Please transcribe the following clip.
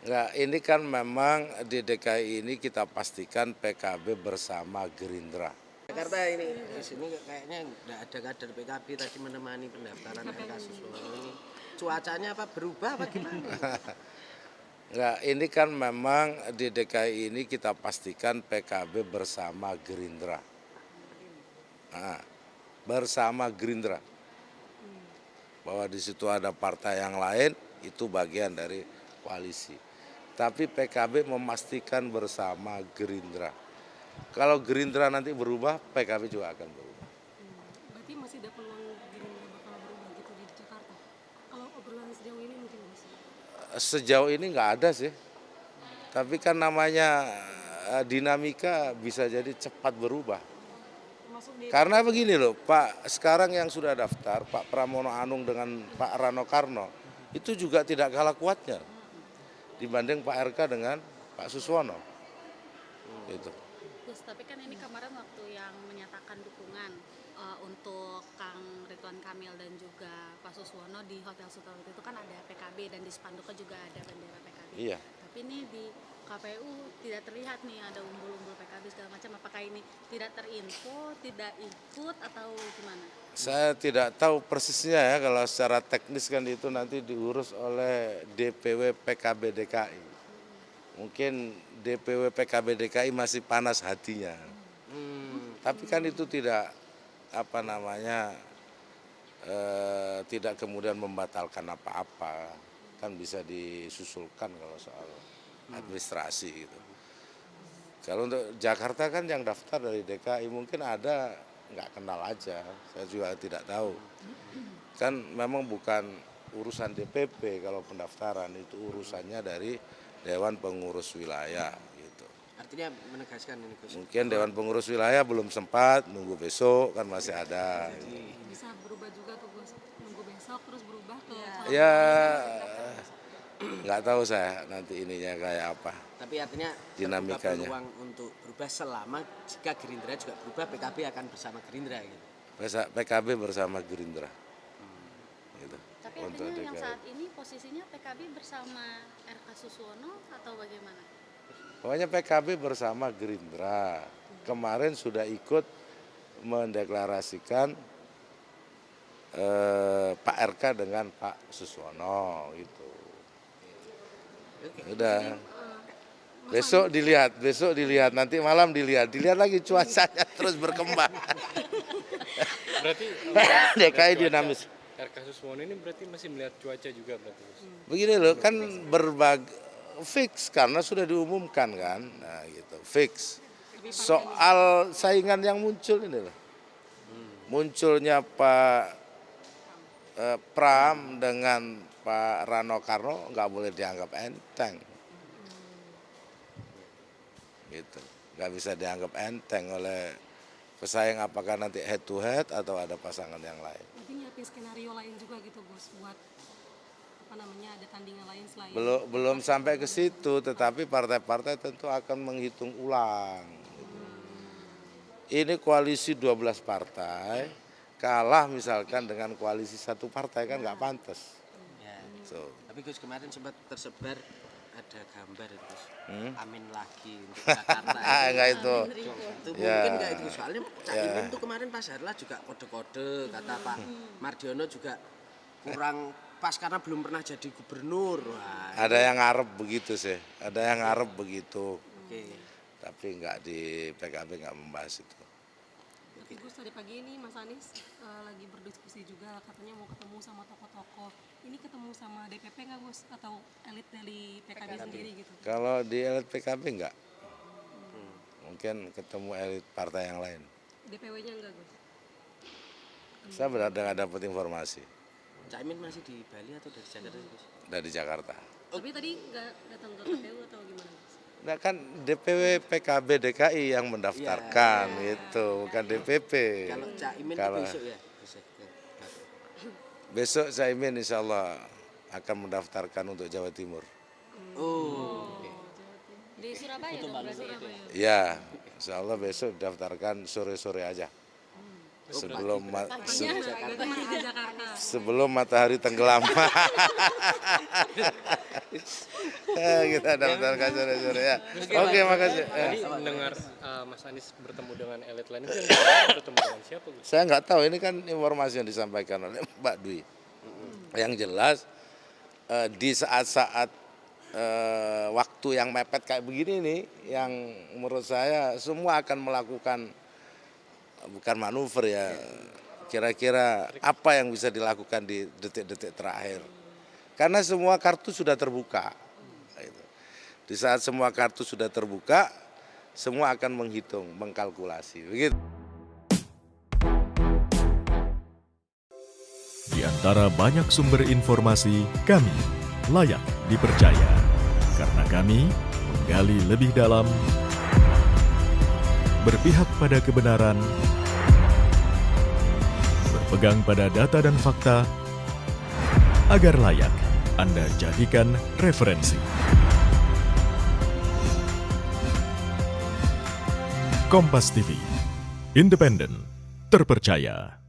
Enggak, ini kan memang di DKI ini kita pastikan PKB bersama Gerindra. Jakarta ini di sini kayaknya nggak ada kader PKB tadi menemani pendaftaran RK Suswono ini. Cuacanya apa berubah apa gimana? Enggak, ini kan memang di DKI ini kita pastikan PKB bersama Gerindra. Nah, bersama Gerindra. Bahwa di situ ada partai yang lain, itu bagian dari koalisi. Tapi PKB memastikan bersama Gerindra. Kalau Gerindra nanti berubah, PKB juga akan berubah. Berarti masih ada peluang Gerindra bakal berubah gitu di Jakarta. Kalau obrolan sejauh ini mungkin masih. Sejauh ini nggak ada sih. Tapi kan namanya dinamika bisa jadi cepat berubah. Termasuk di Karena begini loh, Pak, sekarang yang sudah daftar, Pak Pramono Anung dengan Pak Rano Karno, itu juga tidak kalah kuatnya dibanding Pak RK dengan Pak Suswono. Gitu. Gus, tapi kan ini kemarin waktu yang menyatakan dukungan untuk Kang Ridwan Kamil dan juga Pak Suswono di Hotel Sultan itu kan ada PKB dan di spanduknya juga ada bendera PKB. Iya. Tapi ini di KPU tidak terlihat nih ada umbul-umbul PKB segala macam. Apakah ini tidak terinfo, tidak ikut atau gimana? Saya tidak tahu persisnya ya, kalau secara teknis kan itu nanti diurus oleh DPW PKB DKI. Mungkin DPW PKB DKI masih panas hatinya. Tapi kan itu tidak tidak kemudian membatalkan apa-apa. Kan bisa disusulkan kalau soal administrasi gitu. Kalau untuk Jakarta kan yang daftar dari DKI mungkin ada, nggak kenal aja, saya juga tidak tahu. Kan memang bukan urusan DPP kalau pendaftaran, itu urusannya dari Dewan Pengurus Wilayah gitu. Artinya menegaskan ini Gus. Mungkin Dewan Pengurus Wilayah belum sempat, nunggu besok kan masih ada. bisa berubah juga tuh Gus. Nunggu besok terus berubah ke Ya nggak tahu saya nanti ininya kayak apa. Tapi artinya terbuka Dinamikanya. peluang untuk berubah selama jika Gerindra juga berubah PKB akan bersama Gerindra gitu. PKB bersama Gerindra. Gitu. Tapi Untuk artinya yang DKI. saat ini posisinya PKB bersama RK Suswono atau bagaimana? Pokoknya PKB bersama Gerindra. Kemarin sudah ikut mendeklarasikan Pak RK dengan Pak Suswono gitu. Udah. Besok dilihat, nanti malam dilihat lagi cuacanya terus berkembang. Berarti DKI dinamis. RK Suswono ini berarti masih melihat cuaca juga berarti. Begini loh, kan fix karena sudah diumumkan kan, nah gitu, fix. Soal saingan yang muncul ini loh, munculnya Pak Pram dengan Pak Rano Karno nggak boleh dianggap enteng, gitu, nggak bisa dianggap enteng oleh pesaing, apakah nanti head to head atau ada pasangan yang lain. nanti nyiapin skenario lain juga gitu Gus buat ada tandingan lain selain Belum sampai ke situ, tetapi partai-partai tentu akan menghitung ulang. Ini koalisi 12 partai, kalah misalkan dengan koalisi satu partai kan nggak pantas. Ya. So, Tapi Gus kemarin sempat tersebar ada gambar itu Gus. Amin lagi untuk Jakarta. enggak itu. Itu Ya. mungkin nggak itu soalnya Cak Imin tuh kemarin pas Harlah juga kode-kode kata Pak Mardiono juga kurang pas karena belum pernah jadi gubernur. Wah, Ada yang ngarep begitu sih, ada yang ngarep begitu. oke. Tapi nggak di PKB nggak membahas itu. Tapi Gus tadi pagi ini Mas Anies lagi berdiskusi juga katanya mau ketemu sama tokoh-tokoh. Ini ketemu sama DPP nggak Gus atau elit dari PKB sendiri gitu? Kalau di elit PKB nggak, mungkin ketemu elit partai yang lain. DPW-nya enggak Gus? Saya benar-benar nggak dapat informasi Cak Imin masih di Bali atau dari Jakarta sih, Gus? dari Jakarta. Tapi tadi nggak datang ke KPU atau gimana Gus? Nah kan DPW PKB DKI yang mendaftarkan itu, bukan DPP. Kalau Cak Imin Kalau- itu besok ya? Besok. Besok Caimin insya Allah akan mendaftarkan untuk Jawa Timur. Oh. oke. Di Surabaya dong berarti ya? Ya, insya Allah besok daftarkan sore-sore aja. Jakarta. sebelum matahari tenggelam. Kita daftarkan sore-sore ya. Oke, makasih. Tadi mendengar Mas Anies bertemu dengan elit lain, itu yang bertemu dengan siapa, Gus? Saya nggak tahu, ini kan informasi yang disampaikan oleh Mbak Dwi. Yang jelas di saat-saat waktu yang mepet kayak begini nih, yang menurut saya semua akan melakukan bukan manuver ya, kira-kira apa yang bisa dilakukan di detik-detik terakhir. Karena semua kartu sudah terbuka. Di saat semua kartu sudah terbuka, semua akan menghitung, mengkalkulasi. Begitu. Di antara banyak sumber informasi, kami layak dipercaya. Karena kami menggali lebih dalam, berpihak pada kebenaran, berpegang pada data dan fakta, agar layak Anda jadikan referensi. Kompas TV, independen, terpercaya.